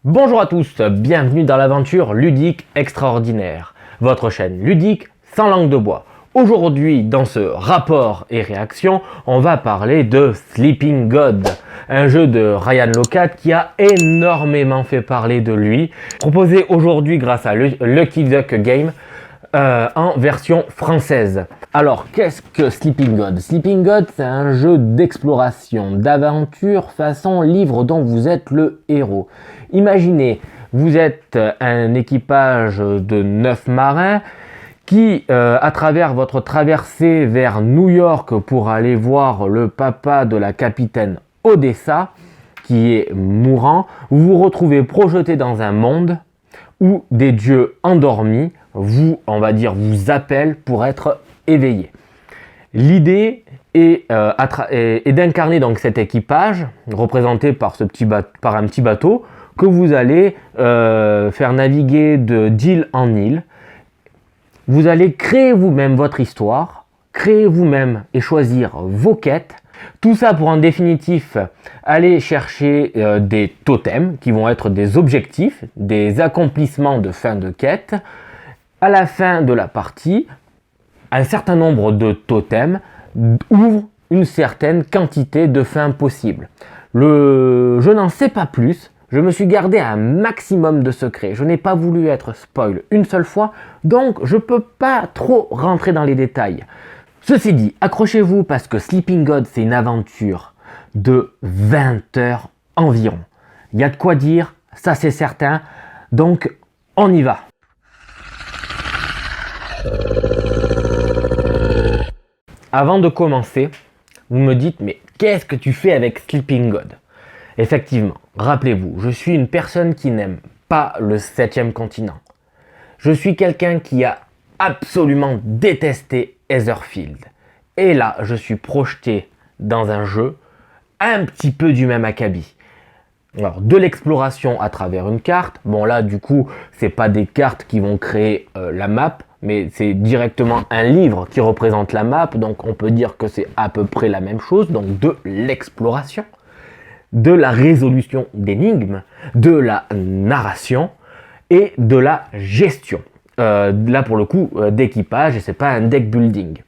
Bonjour à tous, bienvenue dans l'aventure ludique extraordinaire, votre chaîne ludique sans langue de bois. Aujourd'hui, dans ce rapport et réaction, on va parler de Sleeping God, un jeu de Ryan Laukat qui a énormément fait parler de lui, proposé aujourd'hui grâce à Lucky Duck Game en version française. Alors, qu'est-ce que Sleeping God? Sleeping God, c'est un jeu d'exploration, d'aventure façon livre dont vous êtes le héros. Imaginez, vous êtes un équipage de 9 marins qui, à travers votre traversée vers New York pour aller voir le papa de la capitaine Odessa, qui est mourant, vous vous retrouvez projeté dans un monde où des dieux endormis vous appellent pour être éveillés. L'idée est d'incarner donc cet équipage représenté par un petit bateau que vous allez faire naviguer d'île en île. Vous allez créer vous-même votre histoire, créer vous-même et choisir vos quêtes. Tout ça pour en définitif aller chercher des totems qui vont être des objectifs, des accomplissements de fin de quête. À la fin de la partie, un certain nombre de totems ouvrent une certaine quantité de fins possibles. Je n'en sais pas plus. Je me suis gardé un maximum de secrets. Je n'ai pas voulu être spoil une seule fois, donc je ne peux pas trop rentrer dans les détails. Ceci dit, accrochez-vous parce que Sleeping God, c'est une aventure de 20 heures environ. Il y a de quoi dire, ça c'est certain, donc on y va. Avant de commencer, vous me dites, mais qu'est-ce que tu fais avec Sleeping God? Effectivement, rappelez-vous, je suis une personne qui n'aime pas le 7e continent. Je suis quelqu'un qui a absolument détesté Etherfield. Et là, je suis projeté dans un jeu un petit peu du même acabit. Alors, de l'exploration à travers une carte. Bon là, du coup, c'est pas des cartes qui vont créer la map, mais c'est directement un livre qui représente la map. Donc, on peut dire que c'est à peu près la même chose. Donc, de l'exploration, de la résolution d'énigmes, de la narration et de la gestion. Là, pour le coup, d'équipage, et c'est pas un deck building.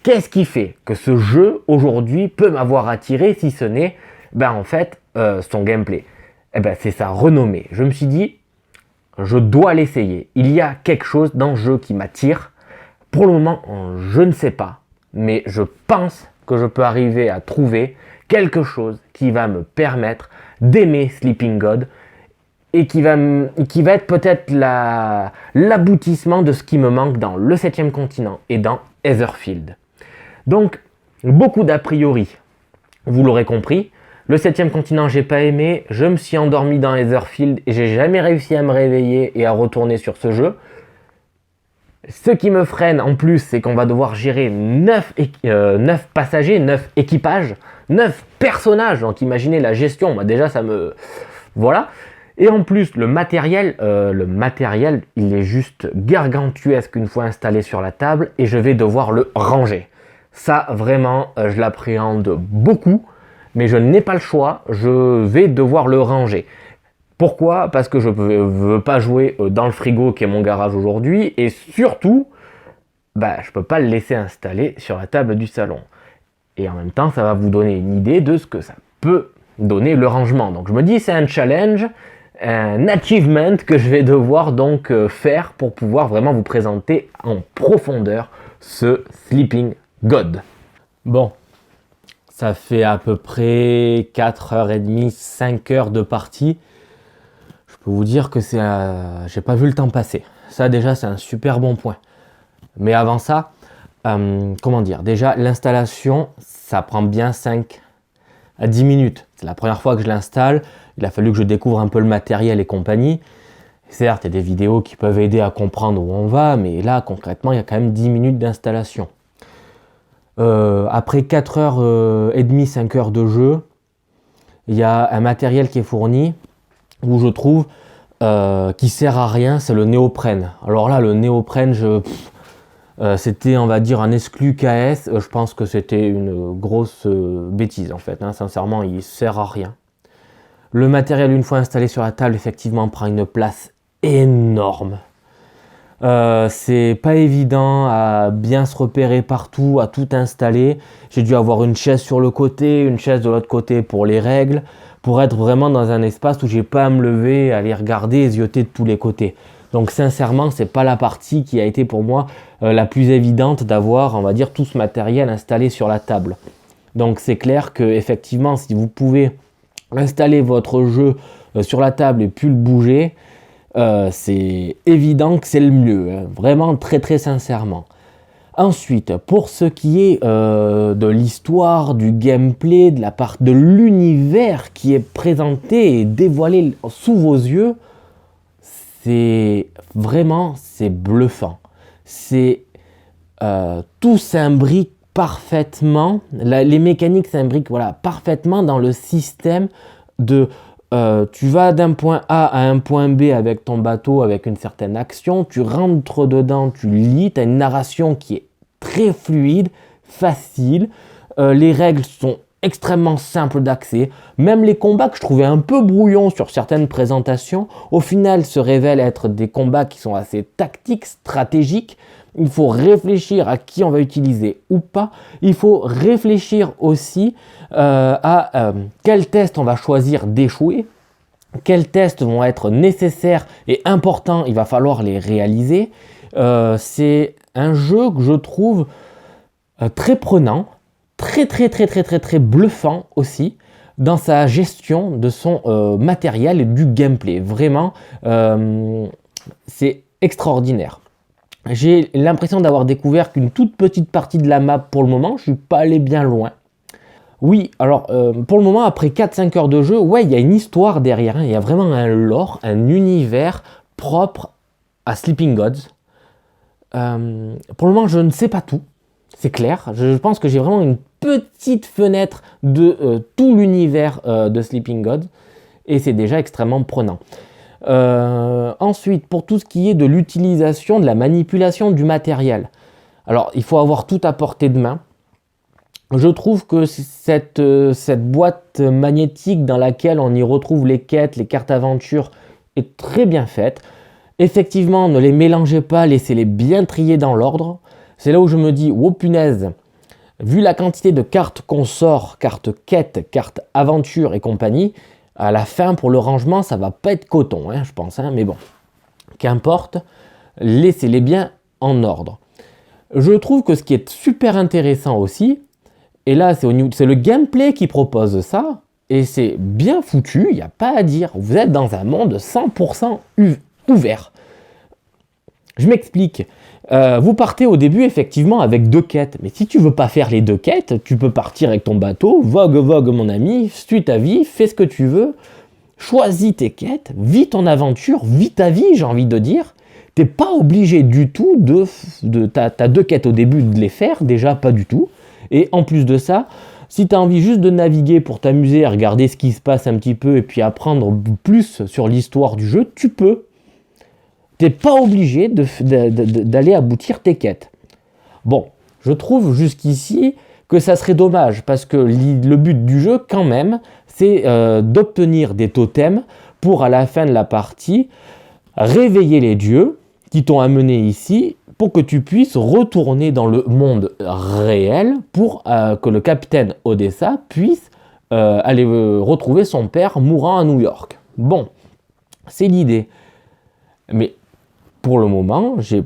Qu'est-ce qui fait que ce jeu, aujourd'hui, peut m'avoir attiré, si ce n'est, son gameplay? C'est sa renommée. Je me suis dit, je dois l'essayer. Il y a quelque chose dans le jeu qui m'attire. Pour le moment, je ne sais pas, mais je pense que je peux arriver à trouver quelque chose qui va me permettre d'aimer Sleeping God et qui va être peut-être l'aboutissement de ce qui me manque dans le 7e continent et dans Etherfield. Donc, beaucoup d'a priori, vous l'aurez compris. Le 7e continent, j'ai pas aimé, je me suis endormi dans Etherfield et j'ai jamais réussi à me réveiller et à retourner sur ce jeu. Ce qui me freine en plus, c'est qu'on va devoir gérer 9 passagers, 9 équipages, 9 personnages. Donc imaginez la gestion, déjà ça me... Voilà. Et en plus, le matériel, il est juste gargantuesque une fois installé sur la table et je vais devoir le ranger. Ça, vraiment, je l'appréhende beaucoup, mais je n'ai pas le choix, je vais devoir le ranger. Pourquoi? Parce que je ne veux pas jouer dans le frigo qui est mon garage aujourd'hui et surtout, je ne peux pas le laisser installé sur la table du salon. Et en même temps, ça va vous donner une idée de ce que ça peut donner le rangement. Donc je me dis, c'est un challenge, un achievement que je vais devoir donc faire pour pouvoir vraiment vous présenter en profondeur ce Sleeping God. Bon, ça fait à peu près 4h30, 5 heures de partie. Je peux vous dire que j'ai pas vu le temps passer. Ça déjà, c'est un super bon point. Mais avant ça, déjà l'installation, ça prend bien 5 à 10 minutes. C'est la première fois que je l'installe. Il a fallu que je découvre un peu le matériel et compagnie. Certes, il y a des vidéos qui peuvent aider à comprendre où on va, mais là, concrètement, il y a quand même 10 minutes d'installation. Après 4h30, 5 heures de jeu, il y a un matériel qui est fourni où je trouve qui sert à rien, c'est le néoprène. Alors là, le néoprène, c'était, on va dire, un exclu KS. Je pense que c'était une grosse bêtise en fait. Sincèrement, il sert à rien. Le matériel, une fois installé sur la table, effectivement, prend une place énorme. C'est pas évident à bien se repérer partout, à tout installer. J'ai dû avoir une chaise sur le côté, une chaise de l'autre côté pour les règles, pour être vraiment dans un espace où j'ai pas à me lever, à aller regarder et zioter de tous les côtés. Donc sincèrement, c'est pas la partie qui a été pour moi la plus évidente d'avoir, on va dire, tout ce matériel installé sur la table. Donc c'est clair que effectivement, si vous pouvez installer votre jeu sur la table et puis le bouger, c'est évident que c'est le mieux, hein, vraiment très sincèrement. Ensuite, pour ce qui est de l'histoire, du gameplay, de la part de l'univers qui est présenté et dévoilé sous vos yeux, c'est bluffant. Tout s'imbrique parfaitement, les mécaniques s'imbriquent parfaitement dans le système de tu vas d'un point A à un point B avec ton bateau, avec une certaine action, tu rentres dedans, tu lis, tu as une narration qui est très fluide, facile, les règles sont extrêmement simples d'accès, même les combats que je trouvais un peu brouillons sur certaines présentations, au final se révèlent être des combats qui sont assez tactiques, stratégiques. Il faut réfléchir à qui on va utiliser ou pas. Il faut réfléchir aussi à quels tests on va choisir d'échouer, quels tests vont être nécessaires et importants, il va falloir les réaliser. C'est un jeu que je trouve très prenant, très bluffant aussi dans sa gestion de son matériel et du gameplay. Vraiment, c'est extraordinaire. J'ai l'impression d'avoir découvert qu'une toute petite partie de la map pour le moment, je suis pas allé bien loin. Oui, alors pour le moment, après 4-5 heures de jeu, ouais, il y a une histoire derrière, hein, il y a vraiment un lore, un univers propre à Sleeping Gods. Pour le moment, je ne sais pas tout, c'est clair. Je pense que j'ai vraiment une petite fenêtre de tout l'univers de Sleeping Gods, et c'est déjà extrêmement prenant. Ensuite, pour tout ce qui est de l'utilisation, de la manipulation du matériel. Alors, il faut avoir tout à portée de main. Je trouve que cette boîte magnétique dans laquelle on y retrouve les quêtes, les cartes aventure, est très bien faite. Effectivement, ne les mélangez pas, laissez-les bien trier dans l'ordre. C'est là où je me dis, oh punaise, vu la quantité de cartes qu'on sort, cartes quêtes, cartes aventure et compagnie, à la fin, pour le rangement, ça va pas être coton, hein, je pense, hein, mais bon, qu'importe, laissez-les bien en ordre. Je trouve que ce qui est super intéressant aussi, et là, c'est le gameplay qui propose ça, et c'est bien foutu, il n'y a pas à dire. Vous êtes dans un monde 100% ouvert. Je m'explique. Vous partez au début effectivement avec 2 quêtes, mais si tu veux pas faire les 2 quêtes, tu peux partir avec ton bateau, vogue mon ami, suis ta vie, fais ce que tu veux, choisis tes quêtes, vis ton aventure, vis ta vie, j'ai envie de dire. T'es pas obligé du tout t'as 2 quêtes au début de les faire, déjà pas du tout. Et en plus de ça, si tu as envie juste de naviguer pour t'amuser, à regarder ce qui se passe un petit peu et puis apprendre plus sur l'histoire du jeu, tu peux. Tu n'es pas obligé d'aller aboutir tes quêtes. Bon, je trouve jusqu'ici que ça serait dommage parce que le but du jeu, quand même, c'est d'obtenir des totems pour, à la fin de la partie, réveiller les dieux qui t'ont amené ici pour que tu puisses retourner dans le monde réel pour que le capitaine Odessa puisse aller retrouver son père mourant à New York. Bon, c'est l'idée. Mais pour le moment, j'ai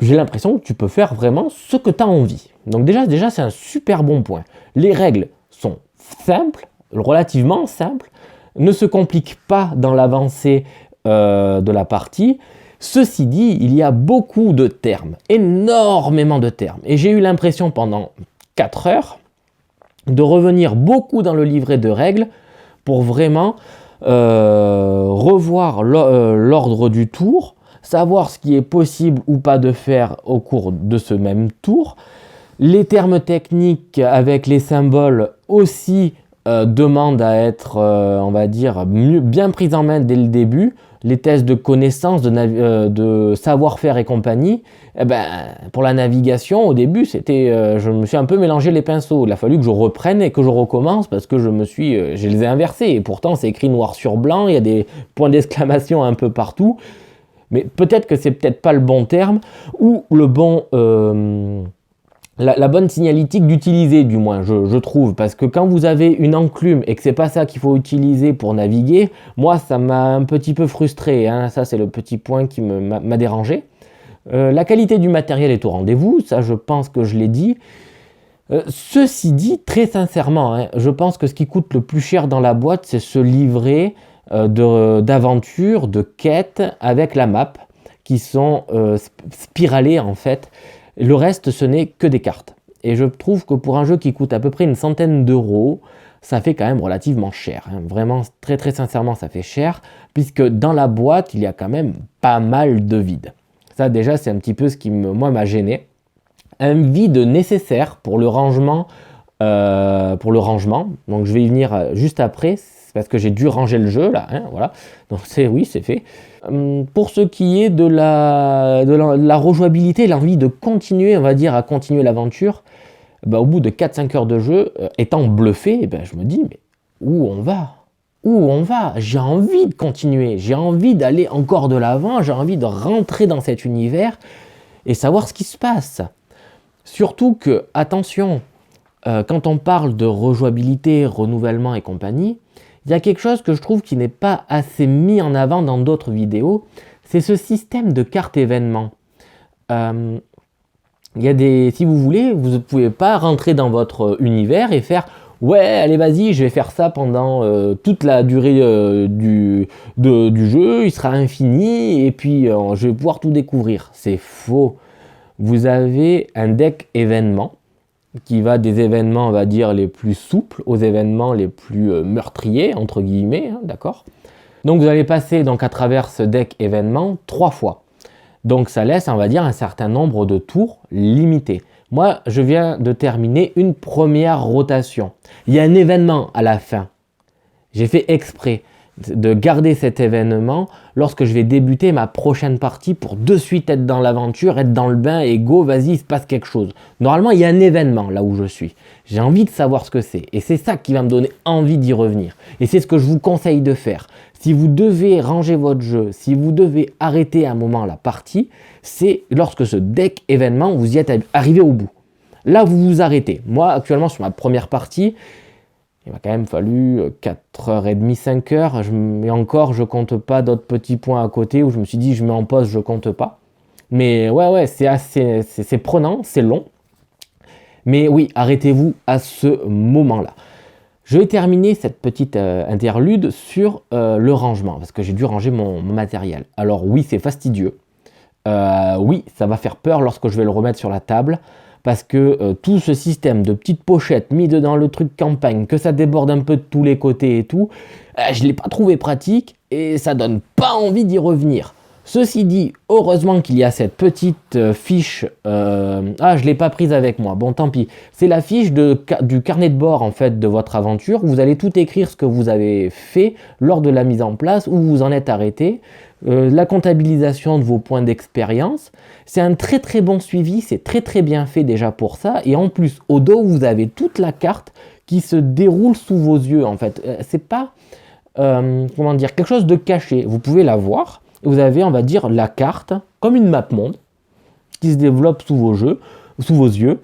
l'impression que tu peux faire vraiment ce que tu as envie. Donc déjà c'est un super bon point. Les règles sont simples, relativement simples, ne se compliquent pas dans l'avancée de la partie. Ceci dit, il y a beaucoup de termes, énormément de termes. Et j'ai eu l'impression pendant 4 heures de revenir beaucoup dans le livret de règles pour vraiment revoir l'ordre du tour, savoir ce qui est possible ou pas de faire au cours de ce même tour. Les termes techniques avec les symboles aussi demandent à être, on va dire, bien pris en main dès le début. les tests de connaissances, de savoir-faire et compagnie, eh ben, pour la navigation, au début, je me suis un peu mélangé les pinceaux. Il a fallu que je reprenne et que je recommence parce que je les ai inversés. Et pourtant, c'est écrit noir sur blanc, il y a des points d'exclamation un peu partout. Mais peut-être que c'est peut-être pas le bon terme ou la bonne signalétique d'utiliser, du moins, je trouve. Parce que quand vous avez une enclume et que c'est pas ça qu'il faut utiliser pour naviguer, moi, ça m'a un petit peu frustré. Hein. Ça, c'est le petit point qui m'a dérangé. La qualité du matériel est au rendez-vous. Ça, je pense que je l'ai dit. Ceci dit, très sincèrement, hein, je pense que ce qui coûte le plus cher dans la boîte, c'est ce livret d'aventures, de quêtes avec la map, qui sont spiralées en fait. Le reste, ce n'est que des cartes. Et je trouve que pour un jeu qui coûte à peu près une centaine d'euros, ça fait quand même relativement cher. Hein. Vraiment, très très sincèrement, ça fait cher, puisque dans la boîte, il y a quand même pas mal de vide. Ça déjà, c'est un petit peu ce qui m'a gêné. Un vide nécessaire pour le rangement. Donc je vais y venir juste après, parce que j'ai dû ranger le jeu là, hein, voilà. Donc c'est fait. Pour ce qui est de la rejouabilité, l'envie de continuer, on va dire, à continuer l'aventure, au bout de 4-5 heures de jeu, étant bluffé, je me dis, mais où on va? Où on va? J'ai envie de continuer, j'ai envie d'aller encore de l'avant, j'ai envie de rentrer dans cet univers et savoir ce qui se passe. Surtout que, attention, quand on parle de rejouabilité, renouvellement et compagnie, il y a quelque chose que je trouve qui n'est pas assez mis en avant dans d'autres vidéos, c'est ce système de cartes événements. Si vous voulez, vous ne pouvez pas rentrer dans votre univers et faire « Ouais, allez vas-y, je vais faire ça pendant toute la durée du jeu, il sera infini et puis je vais pouvoir tout découvrir. » C'est faux. Vous avez un deck événements qui va des événements, on va dire, les plus souples aux événements les plus meurtriers, entre guillemets, hein, d'accord? Donc vous allez passer à travers ce deck événement 3 fois. Donc ça laisse, on va dire, un certain nombre de tours limités. Moi, je viens de terminer une première rotation. Il y a un événement à la fin. J'ai fait exprès de garder cet événement lorsque je vais débuter ma prochaine partie pour de suite être dans l'aventure, être dans le bain et go, vas-y, il se passe quelque chose. Normalement, il y a un événement là où je suis. J'ai envie de savoir ce que c'est et c'est ça qui va me donner envie d'y revenir. Et c'est ce que je vous conseille de faire. Si vous devez ranger votre jeu, si vous devez arrêter à un moment la partie, c'est lorsque ce deck événement, vous y êtes arrivé au bout. Là, vous vous arrêtez. Moi, actuellement, sur ma première partie, il m'a quand même fallu 4h30, 5h. Et encore, je compte pas d'autres petits points à côté où je me suis dit, je mets en pause, je compte pas. Mais ouais, c'est prenant, c'est long. Mais oui, arrêtez-vous à ce moment-là. Je vais terminer cette petite interlude sur le rangement, parce que j'ai dû ranger mon matériel. Alors oui, c'est fastidieux. Oui, ça va faire peur lorsque je vais le remettre sur la table. Parce que tout ce système de petites pochettes mis dedans le truc campagne, que ça déborde un peu de tous les côtés et tout, je ne l'ai pas trouvé pratique et ça donne pas envie d'y revenir. Ceci dit, heureusement qu'il y a cette petite fiche, je ne l'ai pas prise avec moi, bon tant pis, c'est la fiche du carnet de bord en fait de votre aventure, vous allez tout écrire ce que vous avez fait lors de la mise en place, où vous en êtes arrêté, la comptabilisation de vos points d'expérience. C'est un très très bon suivi, c'est très très bien fait déjà pour ça. Et en plus, au dos, vous avez toute la carte qui se déroule sous vos yeux en fait. C'est pas, quelque chose de caché. Vous pouvez la voir. Vous avez, on va dire, la carte comme une map monde qui se développe sous vos yeux.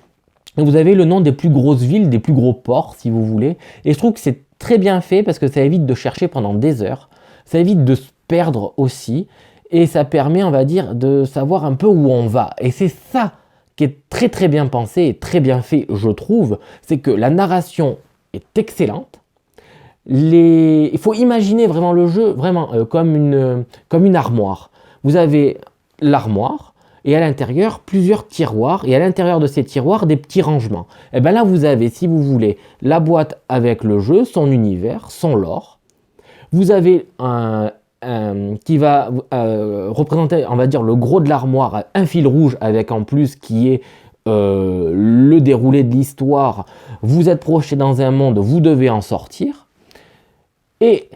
Et vous avez le nom des plus grosses villes, des plus gros ports si vous voulez. Et je trouve que c'est très bien fait parce que ça évite de chercher pendant des heures. Ça évite de se perdre aussi. Et ça permet, on va dire, de savoir un peu où on va. Et c'est ça qui est très très bien pensé et très bien fait, je trouve. C'est que la narration est excellente. Il faut imaginer vraiment le jeu comme une armoire. Vous avez l'armoire et à l'intérieur plusieurs tiroirs. Et à l'intérieur de ces tiroirs, des petits rangements. Et bien là, vous avez, si vous voulez, la boîte avec le jeu, son univers, son lore. Vous avez qui va représenter, on va dire, le gros de l'armoire, un fil rouge avec en plus qui est le déroulé de l'histoire. Vous êtes projeté dans un monde, vous devez en sortir. Et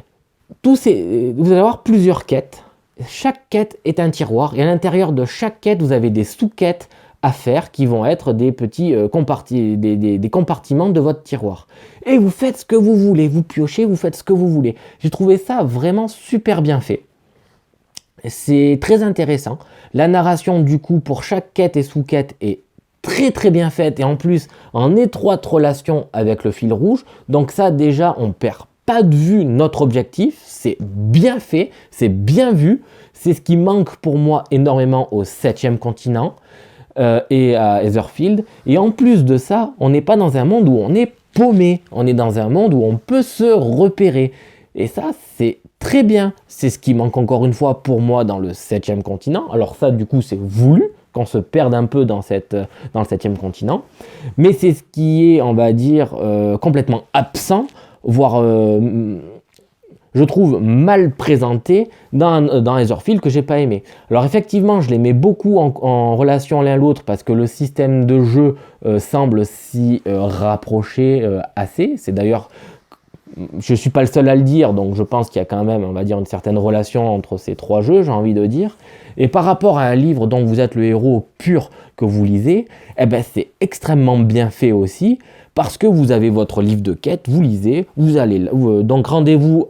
vous allez avoir plusieurs quêtes chaque quête est un tiroir et à l'intérieur de chaque quête, vous avez des sous-quêtes à faire qui vont être des petits des compartiments de votre tiroir. Et vous faites ce que vous voulez, vous piochez, vous faites ce que vous voulez. J'ai trouvé ça vraiment super bien fait. C'est très intéressant. La narration du coup pour chaque quête et sous-quête est très très bien faite et en plus en étroite relation avec le fil rouge. Donc ça déjà on perd pas de vue notre objectif, c'est bien fait, c'est bien vu. C'est ce qui manque pour moi énormément au 7e continent et à Etherfield. Et en plus de ça, on n'est pas dans un monde où on est paumé, on est dans un monde où on peut se repérer. Et ça, c'est très bien. C'est ce qui manque encore une fois pour moi dans le 7e continent. Alors ça, du coup, c'est voulu qu'on se perde un peu dans le 7e continent. Mais c'est ce qui est, on va dire, complètement absent, voire, je trouve, mal présenté dans Etherfield que j'ai pas aimé. Alors effectivement, je les mets beaucoup en relation l'un l'autre parce que le système de jeu semble s'y rapprocher assez. C'est d'ailleurs je ne suis pas le seul à le dire, donc je pense qu'il y a quand même, on va dire, une certaine relation entre ces trois jeux, j'ai envie de dire. Et par rapport à un livre dont vous êtes le héros pur que vous lisez, eh ben c'est extrêmement bien fait aussi, parce que vous avez votre livre de quête, vous lisez, vous allez, donc rendez-vous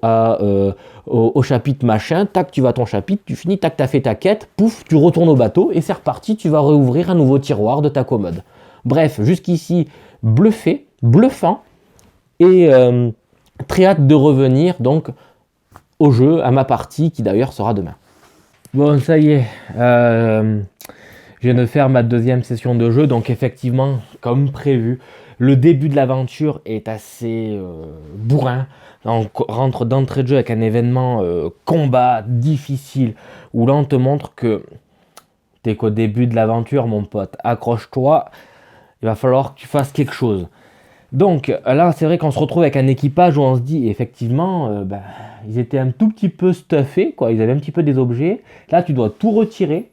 au chapitre machin, tac, tu vas à ton chapitre, tu finis, tac, tu as fait ta quête, pouf, tu retournes au bateau, et c'est reparti, tu vas réouvrir un nouveau tiroir de ta commode. Bref, jusqu'ici, bluffant, et très hâte de revenir donc au jeu, à ma partie qui d'ailleurs sera demain. Bon, ça y est, je viens de faire ma deuxième session de jeu, donc effectivement, comme prévu, le début de l'aventure est assez bourrin. On rentre d'entrée de jeu avec un événement combat difficile, où là on te montre que t'es qu'au début de l'aventure, mon pote, accroche-toi, il va falloir que tu fasses quelque chose. Donc là, c'est vrai qu'on se retrouve avec un équipage où on se dit, effectivement, ils étaient un tout petit peu stuffés, quoi. Ils avaient un petit peu des objets. Là, tu dois tout retirer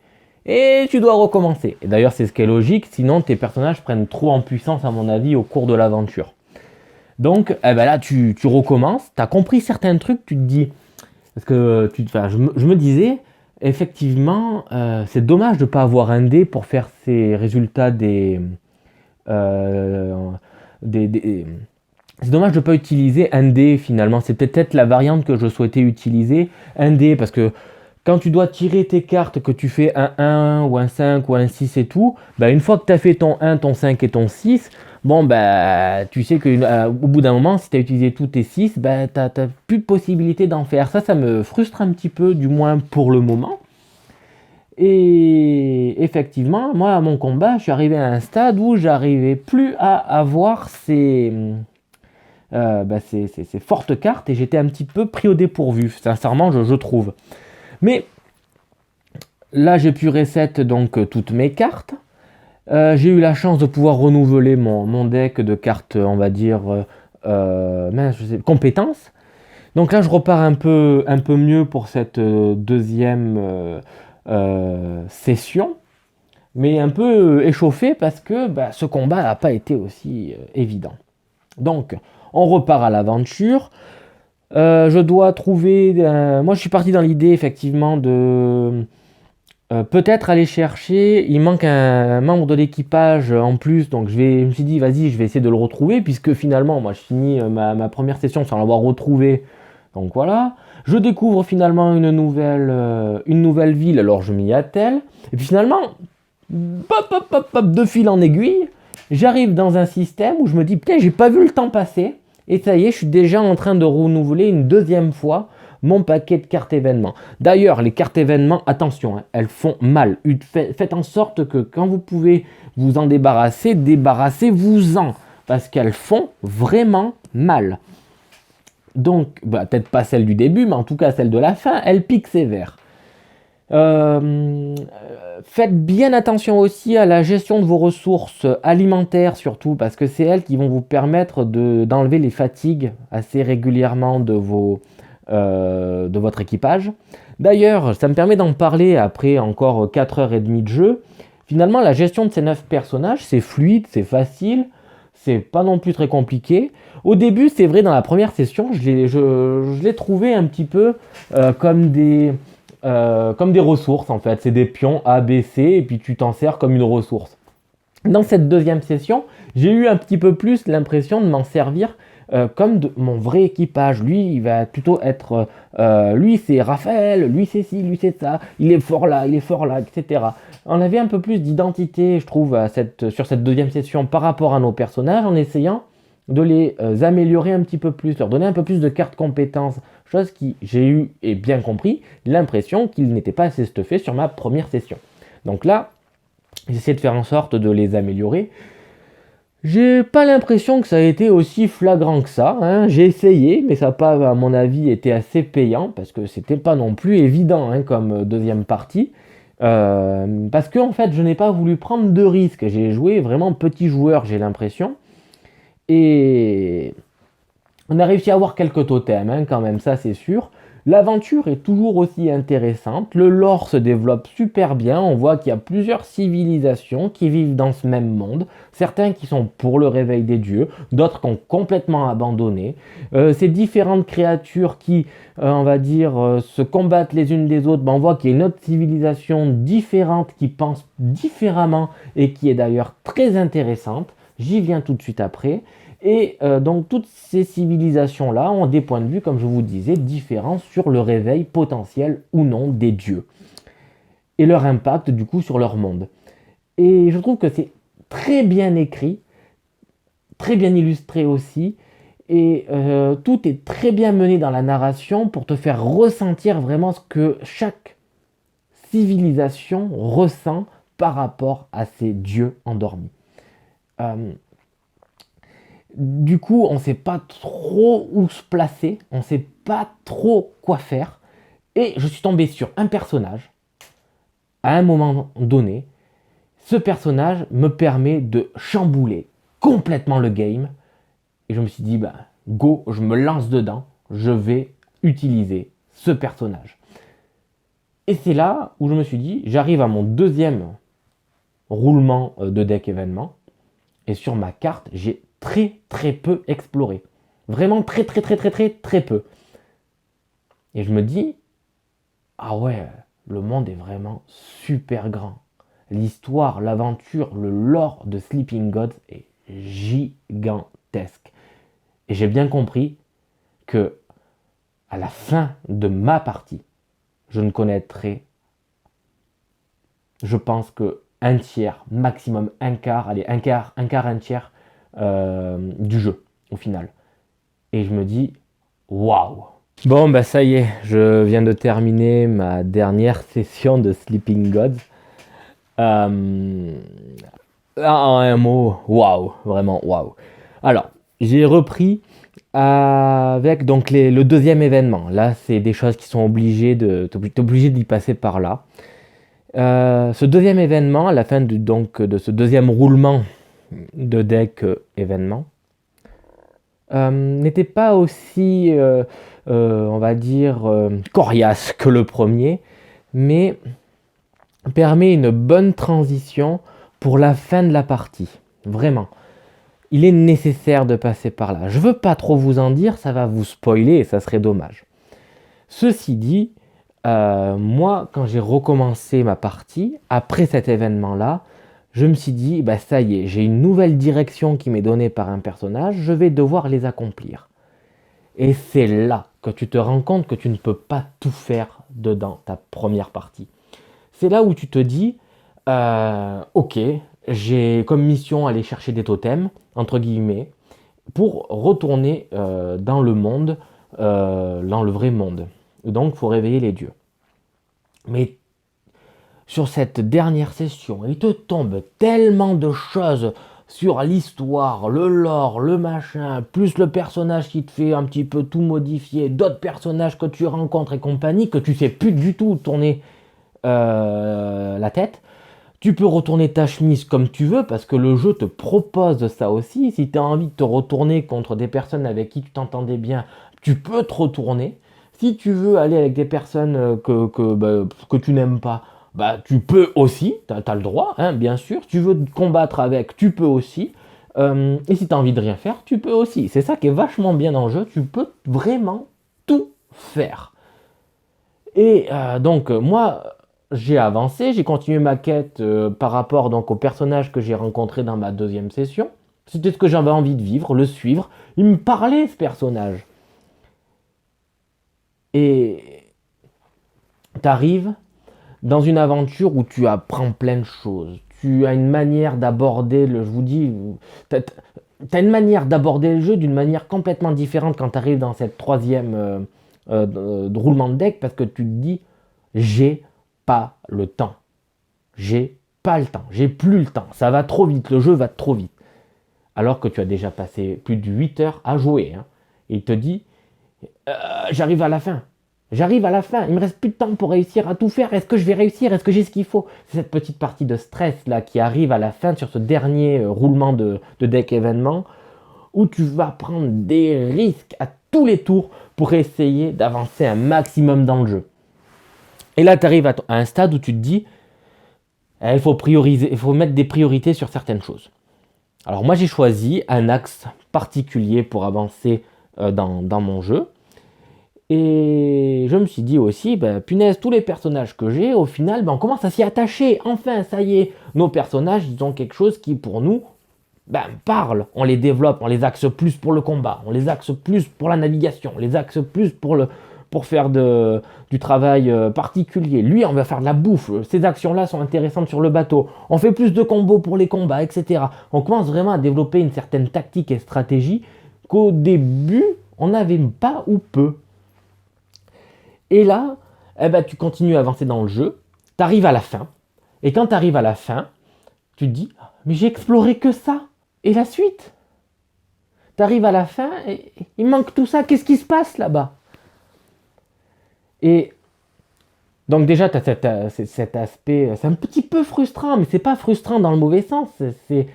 et tu dois recommencer. Et d'ailleurs, c'est ce qui est logique, sinon tes personnages prennent trop en puissance, à mon avis, au cours de l'aventure. Donc là, tu recommences, tu as compris certains trucs, tu te dis, parce que je me disais, effectivement, c'est dommage de ne pas avoir un dé pour faire ces résultats c'est dommage de ne pas utiliser un dé finalement. C'est peut-être la variante que je souhaitais utiliser, un dé, parce que quand tu dois tirer tes cartes, que tu fais un 1 ou un 5 ou un 6 et tout, une fois que tu as fait ton 1, ton 5 et ton 6, tu sais qu'au bout d'un moment, si tu as utilisé tous tes 6, tu n'as plus de possibilité d'en faire. Ça me frustre un petit peu, du moins pour le moment. Et effectivement, moi, à mon combat, je suis arrivé à un stade où j'arrivais plus à avoir ces fortes cartes et j'étais un petit peu pris au dépourvu, sincèrement, je trouve. Mais là, j'ai pu reset donc toutes mes cartes. J'ai eu la chance de pouvoir renouveler mon deck de cartes, on va dire, compétences. Donc là, je repars un peu mieux pour cette deuxième session, mais un peu échauffé parce que ce combat n'a pas été aussi évident. Donc, on repart à l'aventure. Je dois trouver... moi, je suis parti dans l'idée, effectivement, de peut-être aller chercher... Il manque un membre de l'équipage en plus, donc je me suis dit, vas-y, je vais essayer de le retrouver, puisque finalement, moi, je finis ma première session sans l'avoir retrouvé. Donc voilà. Je découvre finalement une nouvelle ville, alors je m'y attelle. Et puis finalement, de fil en aiguille, j'arrive dans un système où je me dis, putain, j'ai pas vu le temps passer. Et ça y est, je suis déjà en train de renouveler une deuxième fois mon paquet de cartes événements. D'ailleurs, les cartes événements, attention, elles font mal. Faites en sorte que quand vous pouvez vous en débarrasser, débarrassez-vous-en. Parce qu'elles font vraiment mal. Donc, peut-être pas celle du début, mais en tout cas celle de la fin, elle pique sévère. Faites bien attention aussi à la gestion de vos ressources alimentaires surtout, parce que c'est elles qui vont vous permettre d'enlever les fatigues assez régulièrement de votre équipage. D'ailleurs, ça me permet d'en parler après encore 4h30 de jeu. Finalement, la gestion de ces 9 personnages, c'est fluide, c'est facile, c'est pas non plus très compliqué. Au début, c'est vrai, dans la première session, je l'ai trouvé un petit peu comme des comme des ressources en fait. C'est des pions A, B, C et puis tu t'en sers comme une ressource. Dans cette deuxième session, j'ai eu un petit peu plus l'impression de m'en servir comme de mon vrai équipage. Lui, il va plutôt être... lui, c'est Raphaël, lui, c'est ci, lui, c'est ça. Il est fort là, etc. On avait un peu plus d'identité, je trouve, sur cette deuxième session par rapport à nos personnages, en essayant de les améliorer un petit peu plus, leur donner un peu plus de cartes compétences, chose qui, j'ai eu, et bien compris, l'impression qu'ils n'étaient pas assez stuffés sur ma première session. Donc là, j'essaie de faire en sorte de les améliorer. J'ai pas l'impression que ça a été aussi flagrant que ça, hein. J'ai essayé, mais ça n'a pas, à mon avis, été assez payant, parce que c'était pas non plus évident hein, comme deuxième partie. Parce que en fait, je n'ai pas voulu prendre de risques. J'ai joué vraiment petit joueur, j'ai l'impression. Et on a réussi à avoir quelques totems, hein, quand même, ça c'est sûr. L'aventure est toujours aussi intéressante, le lore se développe super bien, on voit qu'il y a plusieurs civilisations qui vivent dans ce même monde, certains qui sont pour le réveil des dieux, d'autres qui ont complètement abandonné. Ces différentes créatures qui, on va dire, se combattent les unes des autres, ben on voit qu'il y a une autre civilisation différente qui pense différemment et qui est d'ailleurs très intéressante, j'y viens tout de suite après. Et donc toutes ces civilisations-là ont des points de vue, comme je vous disais, différents sur le réveil potentiel ou non des dieux. Et leur impact du coup sur leur monde. Et je trouve que c'est très bien écrit, très bien illustré aussi. Et tout est très bien mené dans la narration pour te faire ressentir vraiment ce que chaque civilisation ressent par rapport à ces dieux endormis. Du coup, on ne sait pas trop où se placer, on ne sait pas trop quoi faire. Et je suis tombé sur un personnage, à un moment donné. Ce personnage me permet de chambouler complètement le game. Et je me suis dit, bah, go, je me lance dedans, je vais utiliser ce personnage. Et c'est là où je me suis dit, j'arrive à mon deuxième roulement de deck événement. Et sur ma carte, j'ai très peu exploré. Vraiment très peu. Et je me dis, ah ouais, le monde est vraiment super grand. L'histoire, l'aventure, le lore de Sleeping Gods est gigantesque. Et j'ai bien compris que à la fin de ma partie, je ne connaîtrai, je pense que un tiers, maximum un quart, allez, un quart, un tiers du jeu au final. Et je me dis, waouh! Bon, bah ça y est, je viens de terminer ma dernière session de Sleeping Gods. En un mot, waouh, vraiment waouh. Alors, j'ai repris avec donc le deuxième événement. Là, c'est des choses qui sont obligées d'y passer par là. Ce deuxième événement, à la fin de ce deuxième roulement de deck événement, n'était pas aussi, on va dire, coriace que le premier, mais permet une bonne transition pour la fin de la partie. Vraiment. Il est nécessaire de passer par là. Je veux pas trop vous en dire, ça va vous spoiler et ça serait dommage. Ceci dit, moi, quand j'ai recommencé ma partie, après cet événement-là, je me suis dit, bah ça y est, j'ai une nouvelle direction qui m'est donnée par un personnage, je vais devoir les accomplir. Et c'est là que tu te rends compte que tu ne peux pas tout faire dedans ta première partie. C'est là où tu te dis, ok, j'ai comme mission aller chercher des totems, entre guillemets, pour retourner dans le monde, dans le vrai monde. Donc, il faut réveiller les dieux. Mais sur cette dernière session, il te tombe tellement de choses sur l'histoire, le lore, le machin, plus le personnage qui te fait un petit peu tout modifier, d'autres personnages que tu rencontres et compagnie, que tu sais plus du tout où tourner la tête. Tu peux retourner ta chemise comme tu veux parce que le jeu te propose ça aussi. Si tu as envie de te retourner contre des personnes avec qui tu t'entendais bien, tu peux te retourner. Si tu veux aller avec des personnes que tu n'aimes pas, bah, tu peux aussi, tu as le droit, hein, bien sûr. Tu veux te combattre avec, tu peux aussi. Et si tu as envie de rien faire, tu peux aussi. C'est ça qui est vachement bien dans le jeu, tu peux vraiment tout faire. Et donc, moi, j'ai avancé, j'ai continué ma quête par rapport donc au personnage que j'ai rencontré dans ma deuxième session. C'était ce que j'avais envie de vivre, le suivre. Il me parlait, ce personnage. Et t'arrives dans une aventure où tu apprends plein de choses. Tu as une manière d'aborder le... Je vous dis, t'as une manière d'aborder le jeu d'une manière complètement différente quand tu arrives dans cette troisième de roulement de deck parce que tu te dis, j'ai pas le temps. J'ai pas le temps. J'ai plus le temps. Ça va trop vite. Le jeu va trop vite. Alors que tu as déjà passé plus de 8 heures à jouer. Hein. Et il te dit, j'arrive à la fin. J'arrive à la fin. Il me reste plus de temps pour réussir à tout faire. Est-ce que je vais réussir? Est-ce que j'ai ce qu'il faut? C'est cette petite partie de stress là qui arrive à la fin sur ce dernier roulement de deck événement où tu vas prendre des risques à tous les tours pour essayer d'avancer un maximum dans le jeu. Et là, tu arrives à un stade où tu te dis, il faut prioriser, il faut mettre des priorités sur certaines choses. Alors moi, j'ai choisi un axe particulier pour avancer dans mon jeu. Et je me suis dit aussi, punaise, tous les personnages que j'ai, au final, on commence à s'y attacher. Enfin, ça y est, nos personnages, ils ont quelque chose qui, pour nous, parle. On les développe, on les axe plus pour le combat, on les axe plus pour la navigation, on les axe plus pour faire du travail particulier. Lui, on va faire de la bouffe. Ces actions-là sont intéressantes sur le bateau. On fait plus de combos pour les combats, etc. On commence vraiment à développer une certaine tactique et stratégie qu'au début, on n'avait pas ou peu. Et là, tu continues à avancer dans le jeu, tu arrives à la fin, et quand tu arrives à la fin, tu te dis, mais j'ai exploré que ça, et la suite? Tu arrives à la fin, et il manque tout ça, qu'est-ce qui se passe là-bas? Et donc déjà, tu as cet aspect, c'est un petit peu frustrant, mais c'est pas frustrant dans le mauvais sens, c'est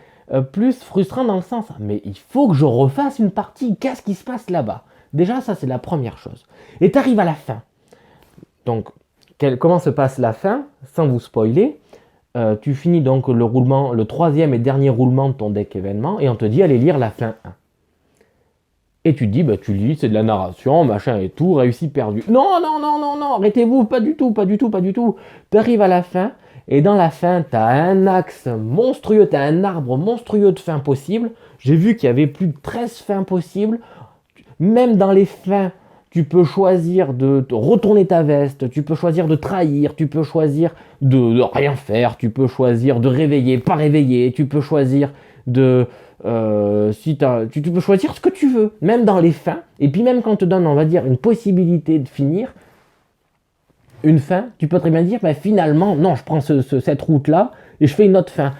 plus frustrant dans le sens, mais il faut que je refasse une partie, qu'est-ce qui se passe là-bas? Déjà, ça c'est la première chose. Et tu arrives à la fin. Donc, comment se passe la fin, sans vous spoiler? Tu finis donc le troisième et dernier roulement de ton deck événement, et on te dit allez lire la fin 1. Et tu te dis, tu lis, c'est de la narration, machin et tout, réussi, perdu. Non, non, non, non, non, arrêtez-vous, pas du tout, pas du tout, pas du tout. Tu arrives à la fin, et dans la fin, tu as un axe monstrueux, tu as un arbre monstrueux de fins possibles. J'ai vu qu'il y avait plus de 13 fins possibles. Même dans les fins, tu peux choisir de retourner ta veste, tu peux choisir de trahir, tu peux choisir de rien faire, tu peux choisir de réveiller, pas réveiller, tu peux choisir de... tu peux choisir ce que tu veux, même dans les fins. Et puis même quand on te donne, on va dire, une possibilité de finir une fin, tu peux très bien dire, finalement, non, je prends cette route-là et je fais une autre fin.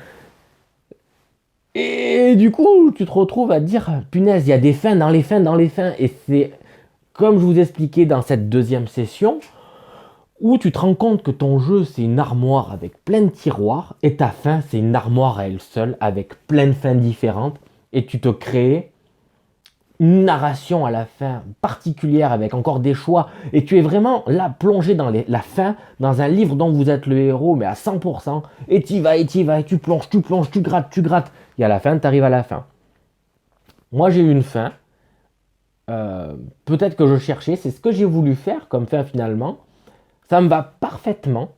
Et du coup, tu te retrouves à te dire, punaise, il y a des fins dans les fins dans les fins. Et c'est comme je vous expliquais dans cette deuxième session, où tu te rends compte que ton jeu, c'est une armoire avec plein de tiroirs, et ta fin, c'est une armoire à elle seule, avec plein de fins différentes, et tu te crées une narration à la fin particulière, avec encore des choix, et tu es vraiment là, plongé dans la fin, dans un livre dont vous êtes le héros, mais à 100%, et tu vas, et tu vas, et tu plonges, tu grattes, et à la fin, tu arrives à la fin. Moi, j'ai eu une fin, peut-être que je cherchais, c'est ce que j'ai voulu faire comme fin finalement. Ça me va parfaitement,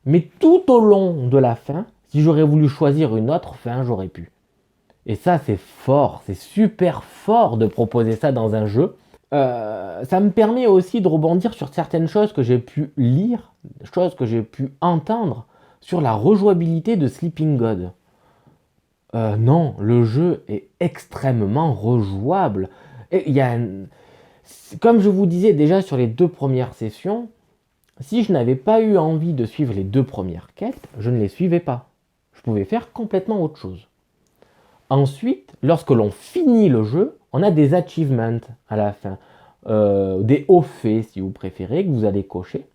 mais tout au long de la fin, si j'aurais voulu choisir une autre fin, j'aurais pu. Et ça, c'est fort, c'est super fort de proposer ça dans un jeu. Ça me permet aussi de rebondir sur certaines choses que j'ai pu lire, choses que j'ai pu entendre sur la rejouabilité de Sleeping God. Non, le jeu est extrêmement rejouable. Et comme je vous disais déjà sur les 2 premières sessions, si je n'avais pas eu envie de suivre les 2 premières quêtes, je ne les suivais pas. Je pouvais faire complètement autre chose. Ensuite, lorsque l'on finit le jeu, on a des achievements à la fin. Des hauts faits, si vous préférez, que vous allez cocher.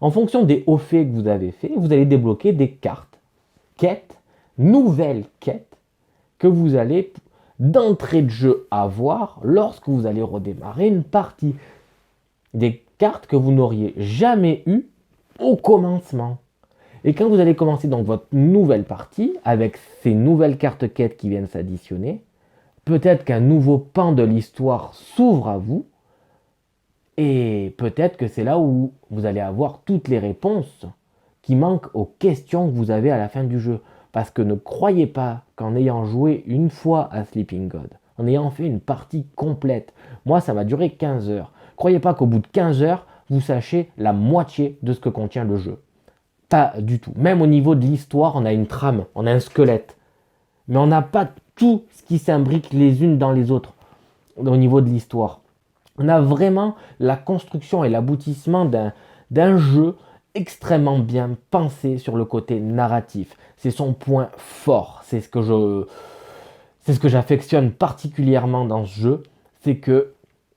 En fonction des hauts faits que vous avez faits, vous allez débloquer des cartes, quêtes, nouvelles quêtes, que vous allez d'entrée de jeu avoir lorsque vous allez redémarrer une partie. Des cartes que vous n'auriez jamais eues au commencement. Et quand vous allez commencer donc votre nouvelle partie, avec ces nouvelles cartes quêtes qui viennent s'additionner, peut-être qu'un nouveau pan de l'histoire s'ouvre à vous, Et peut-être que c'est là où vous allez avoir toutes les réponses qui manquent aux questions que vous avez à la fin du jeu. Parce que ne croyez pas qu'en ayant joué une fois à Sleeping God, en ayant fait une partie complète, moi ça m'a duré 15 heures, croyez pas qu'au bout de 15 heures, vous sachiez la moitié de ce que contient le jeu. Pas du tout. Même au niveau de l'histoire, on a une trame, on a un squelette. Mais on n'a pas tout ce qui s'imbrique les unes dans les autres au niveau de l'histoire. On a vraiment la construction et l'aboutissement d'un jeu extrêmement bien pensé sur le côté narratif. C'est son point fort. C'est ce que j'affectionne particulièrement dans ce jeu. C'est que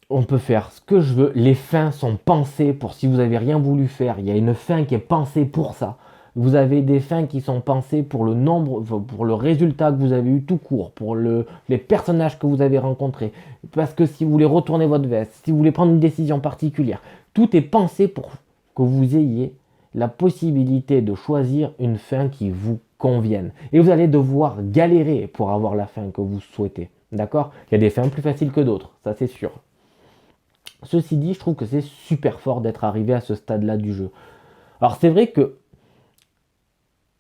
on peut faire ce que je veux. Les fins sont pensées pour si vous n'avez rien voulu faire. Il y a une fin qui est pensée pour ça. Vous avez des fins qui sont pensées pour le nombre, pour le résultat que vous avez eu tout court, pour les personnages que vous avez rencontrés. Parce que si vous voulez retourner votre veste, si vous voulez prendre une décision particulière, tout est pensé pour que vous ayez la possibilité de choisir une fin qui vous convienne. Et vous allez devoir galérer pour avoir la fin que vous souhaitez. D'accord? Il y a des fins plus faciles que d'autres, ça c'est sûr. Ceci dit, je trouve que c'est super fort d'être arrivé à ce stade-là du jeu. Alors c'est vrai que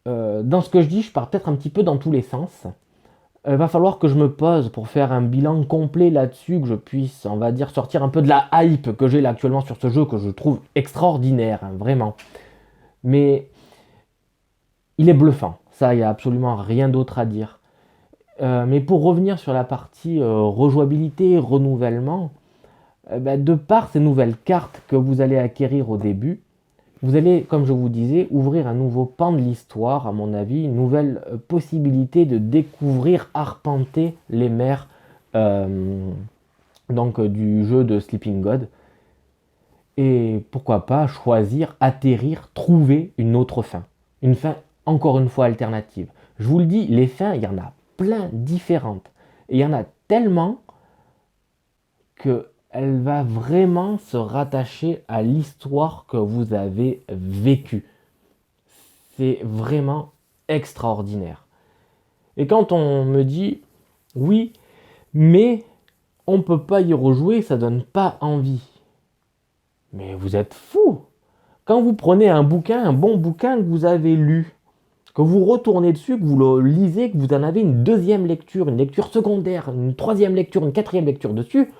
dans ce que je dis, je pars peut-être un petit peu dans tous les sens. Va falloir que je me pose pour faire un bilan complet là-dessus, que je puisse, on va dire, sortir un peu de la hype que j'ai là actuellement sur ce jeu, que je trouve extraordinaire, hein, vraiment. Mais il est bluffant, ça, il n'y a absolument rien d'autre à dire. Mais pour revenir sur la partie rejouabilité, renouvellement, de par ces nouvelles cartes que vous allez acquérir au début, vous allez, comme je vous disais, ouvrir un nouveau pan de l'histoire, à mon avis, une nouvelle possibilité de découvrir, arpenter les mers du jeu de Sleeping God. Et pourquoi pas choisir, atterrir, trouver une autre fin. Une fin, encore une fois, alternative. Je vous le dis, les fins, il y en a plein différentes. Et il y en a tellement que elle va vraiment se rattacher à l'histoire que vous avez vécue. C'est vraiment extraordinaire. Et quand on me dit, oui, mais on ne peut pas y rejouer, ça donne pas envie. Mais vous êtes fou. Quand vous prenez un bouquin, un bon bouquin que vous avez lu, que vous retournez dessus, que vous le lisez, que vous en avez une deuxième lecture, une lecture secondaire, une troisième lecture, une quatrième lecture dessus,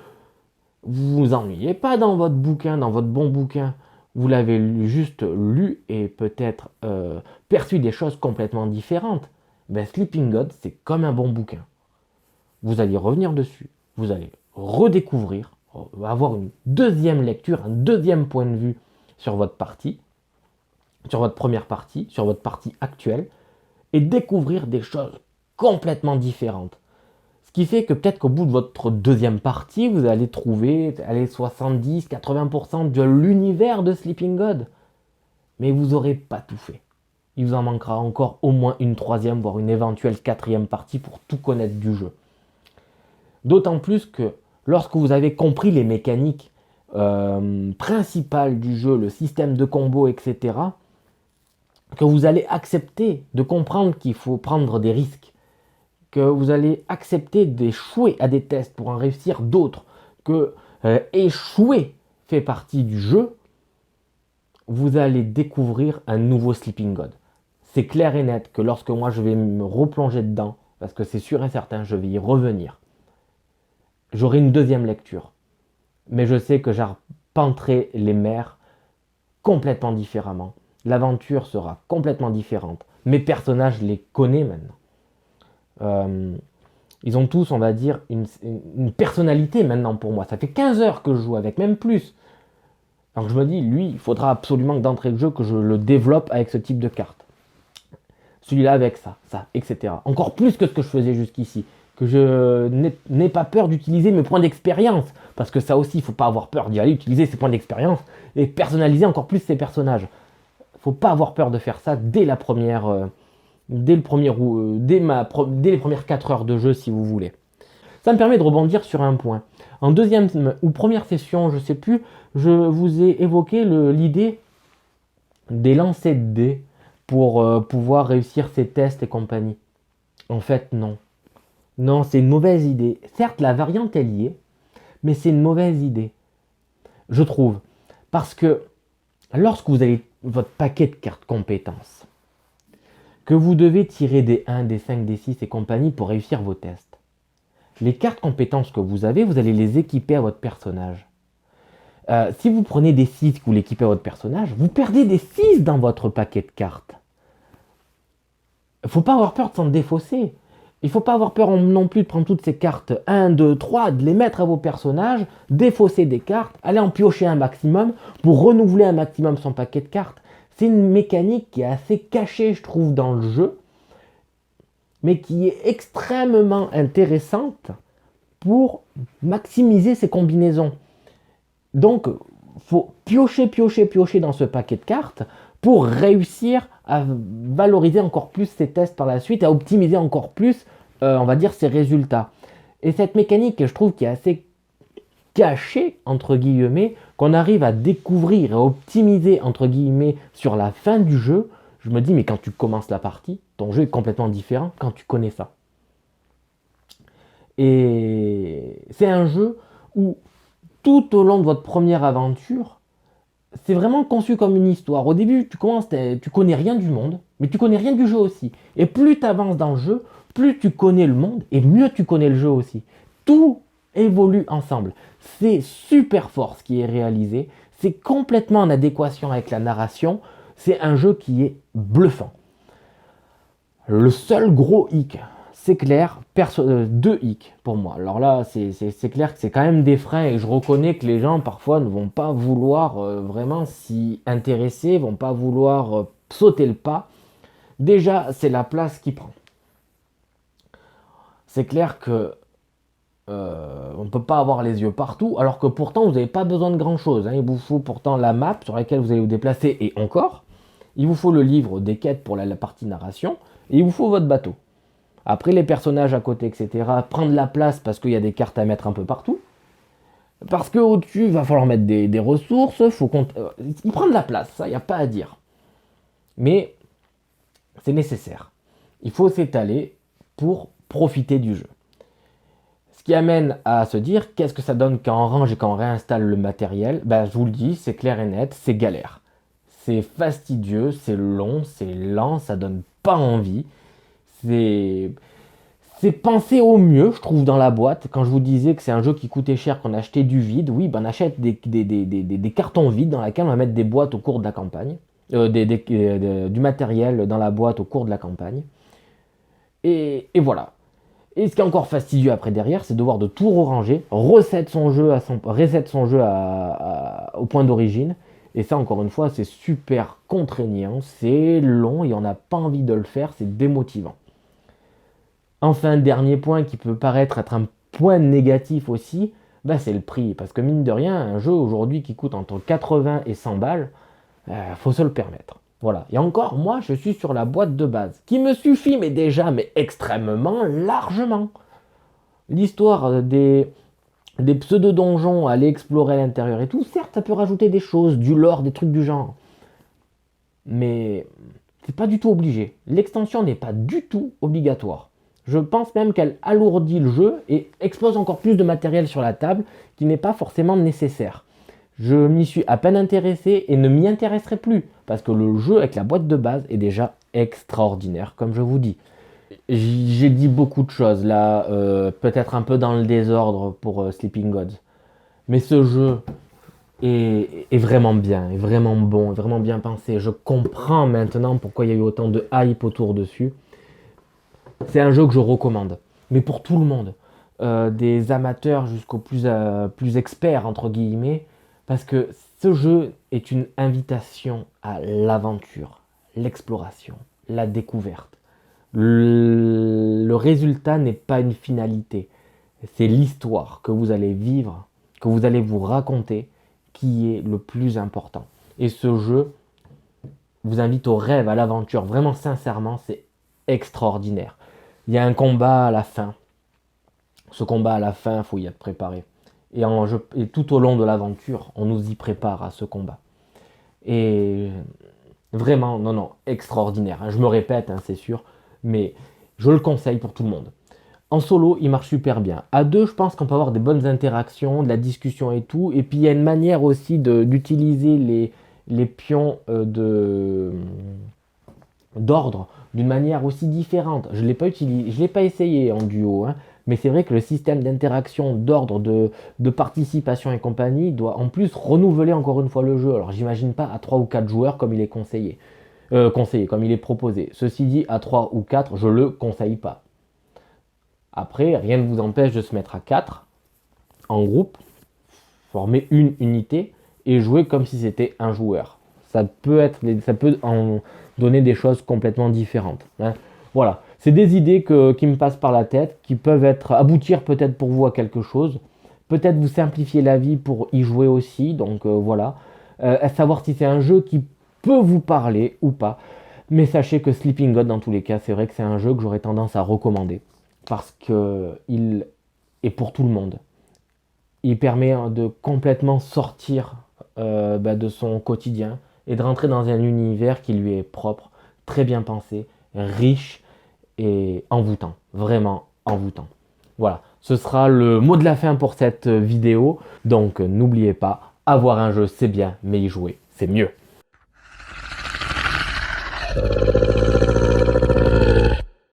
vous vous ennuyez pas dans votre bouquin, dans votre bon bouquin. Vous l'avez juste lu et peut-être perçu des choses complètement différentes. Ben, Sleeping God, c'est comme un bon bouquin. Vous allez revenir dessus, vous allez redécouvrir, avoir une deuxième lecture, un deuxième point de vue sur votre partie, sur votre première partie, sur votre partie actuelle, et découvrir des choses complètement différentes. Ce qui fait que peut-être qu'au bout de votre deuxième partie, vous allez trouver 70-80% de l'univers de Sleeping God. Mais vous n'aurez pas tout fait. Il vous en manquera encore au moins une troisième, voire une éventuelle quatrième partie pour tout connaître du jeu. D'autant plus que lorsque vous avez compris les mécaniques principales du jeu, le système de combo, etc., que vous allez accepter de comprendre qu'il faut prendre des risques, que vous allez accepter d'échouer à des tests pour en réussir d'autres, que échouer fait partie du jeu, vous allez découvrir un nouveau Sleeping God. C'est clair et net que lorsque moi je vais me replonger dedans, parce que c'est sûr et certain, je vais y revenir, j'aurai une deuxième lecture. Mais je sais que j'arpenterai les mers complètement différemment. L'aventure sera complètement différente. Mes personnages, je les connais maintenant. Ils ont tous, on va dire, une personnalité maintenant pour moi. Ça fait 15 heures que je joue avec, même plus. Donc je me dis, lui, il faudra absolument que d'entrée de jeu que je le développe avec ce type de carte. Celui-là avec ça, etc. Encore plus que ce que je faisais jusqu'ici. Que je n'ai pas peur d'utiliser mes points d'expérience. Parce que ça aussi, il ne faut pas avoir peur d'y aller, utiliser ses points d'expérience et personnaliser encore plus ses personnages. Il ne faut pas avoir peur de faire ça dès la première... dès les premières 4 heures de jeu si vous voulez. Ça me permet de rebondir sur un point. En deuxième ou première session, je ne sais plus, je vous ai évoqué l'idée des lancers de dés pour pouvoir réussir ces tests et compagnie. En fait, non. Non, c'est une mauvaise idée. Certes, la variante est liée, mais c'est une mauvaise idée. je trouve. Parce que lorsque vous avez votre paquet de cartes compétences, que vous devez tirer des 1, des 5, des 6 et compagnie pour réussir vos tests, les cartes compétences que vous avez, vous allez les équiper à votre personnage. Si vous prenez des 6 que vous l'équipez à votre personnage, vous perdez des 6 dans votre paquet de cartes. Il ne faut pas avoir peur de s'en défausser. Il ne faut pas avoir peur non plus de prendre toutes ces cartes 1, 2, 3, de les mettre à vos personnages, défausser des cartes, aller en piocher un maximum pour renouveler un maximum son paquet de cartes. C'est une mécanique qui est assez cachée, je trouve, dans le jeu, mais qui est extrêmement intéressante pour maximiser ses combinaisons. Donc, il faut piocher dans ce paquet de cartes pour réussir à valoriser encore plus ses tests par la suite, à optimiser encore plus, on va dire, ses résultats. Et cette mécanique, je trouve, qui est assez cachée, entre guillemets, qu'on arrive à découvrir et à optimiser, entre guillemets, sur la fin du jeu, je me dis, mais quand tu commences la partie, ton jeu est complètement différent quand tu connais ça. Et c'est un jeu où, tout au long de votre première aventure, c'est vraiment conçu comme une histoire. Au début, tu connais rien du monde, mais tu connais rien du jeu aussi. Et plus tu avances dans le jeu, plus tu connais le monde et mieux tu connais le jeu aussi. Tout évolue ensemble. C'est super fort ce qui est réalisé. C'est complètement en adéquation avec la narration. C'est un jeu qui est bluffant. Le seul gros hic, c'est clair, deux hicks pour moi. Alors là, c'est clair que c'est quand même des freins et je reconnais que les gens parfois ne vont pas vouloir vraiment s'y intéresser, vont pas vouloir sauter le pas. Déjà, c'est la place qui prend. C'est clair que on ne peut pas avoir les yeux partout, alors que pourtant vous n'avez pas besoin de grand chose. Il vous faut pourtant la map sur laquelle vous allez vous déplacer et encore. Il vous faut le livre des quêtes pour la partie narration et il vous faut votre bateau. Après les personnages à côté, etc. Prendre la place parce qu'il y a des cartes à mettre un peu partout. Parce qu'au-dessus, il va falloir mettre des ressources. Ils prennent la place, ça, il n'y a pas à dire. Mais c'est nécessaire. Il faut s'étaler pour profiter du jeu. Ce qui amène à se dire, qu'est-ce que ça donne quand on range et quand on réinstalle le matériel? Je vous le dis, c'est clair et net, c'est galère. C'est fastidieux, c'est long, c'est lent, ça donne pas envie. C'est pensé au mieux, je trouve, dans la boîte. Quand je vous disais que c'est un jeu qui coûtait cher, qu'on achetait du vide, oui, on achète des cartons vides dans lesquels on va mettre des boîtes au cours de la campagne, du matériel dans la boîte au cours de la campagne. Et voilà. Et ce qui est encore fastidieux après derrière, c'est devoir de tout ranger, reset son jeu au point d'origine. Et ça, encore une fois, c'est super contraignant, c'est long et on n'a pas envie de le faire, c'est démotivant. Enfin, dernier point qui peut paraître être un point négatif aussi, c'est le prix. Parce que mine de rien, un jeu aujourd'hui qui coûte entre 80 et 100 balles, faut se le permettre. Voilà. Et encore, moi, je suis sur la boîte de base, qui me suffit, mais extrêmement largement. L'histoire des pseudo-donjons, aller explorer à l'intérieur et tout, certes, ça peut rajouter des choses, du lore, des trucs du genre. Mais c'est pas du tout obligé. L'extension n'est pas du tout obligatoire. Je pense même qu'elle alourdit le jeu et expose encore plus de matériel sur la table qui n'est pas forcément nécessaire. Je m'y suis à peine intéressé et ne m'y intéresserai plus parce que le jeu avec la boîte de base est déjà extraordinaire, comme je vous dis. J'ai dit beaucoup de choses là, peut-être un peu dans le désordre pour Sleeping Gods. Mais ce jeu est vraiment bien, est vraiment bon, est vraiment bien pensé. Je comprends maintenant pourquoi il y a eu autant de hype autour dessus. C'est un jeu que je recommande, mais pour tout le monde. Des amateurs jusqu'aux plus experts, entre guillemets, parce que ce jeu est une invitation à l'aventure, l'exploration, la découverte. Le résultat n'est pas une finalité, c'est l'histoire que vous allez vivre, que vous allez vous raconter, qui est le plus important. Et ce jeu vous invite au rêve, à l'aventure. Vraiment, sincèrement, c'est extraordinaire. Il y a un combat à la fin. Ce combat à la fin, il faut y être préparé. Et tout au long de l'aventure, on nous y prépare à ce combat. Et vraiment, non, extraordinaire. Je me répète, c'est sûr, mais je le conseille pour tout le monde. En solo, il marche super bien. À deux, je pense qu'on peut avoir des bonnes interactions, de la discussion et tout. Et puis il y a une manière aussi d'utiliser les pions d'ordre d'une manière aussi différente. Je ne l'ai pas essayé en duo, hein, mais c'est vrai que le système d'interaction, d'ordre, de participation et compagnie doit en plus renouveler encore une fois le jeu. Alors j'imagine pas à 3 ou 4 joueurs comme il est conseillé, comme il est proposé. Ceci dit, à 3 ou 4, je le conseille pas. Après, rien ne vous empêche de se mettre à 4 en groupe, former une unité et jouer comme si c'était un joueur. Ça peut en donner des choses complètement différentes, hein. Voilà, c'est des idées qui me passent par la tête, qui peuvent aboutir peut-être pour vous à quelque chose, peut-être vous simplifier la vie pour y jouer aussi, donc voilà. À savoir si c'est un jeu qui peut vous parler ou pas. Mais sachez que Sleeping God, dans tous les cas, c'est vrai que c'est un jeu que j'aurais tendance à recommander parce qu'il est pour tout le monde. Il permet de complètement sortir de son quotidien et de rentrer dans un univers qui lui est propre, très bien pensé, riche et envoûtant, vraiment envoûtant. Voilà, ce sera le mot de la fin pour cette vidéo. Donc n'oubliez pas, avoir un jeu c'est bien, mais y jouer c'est mieux.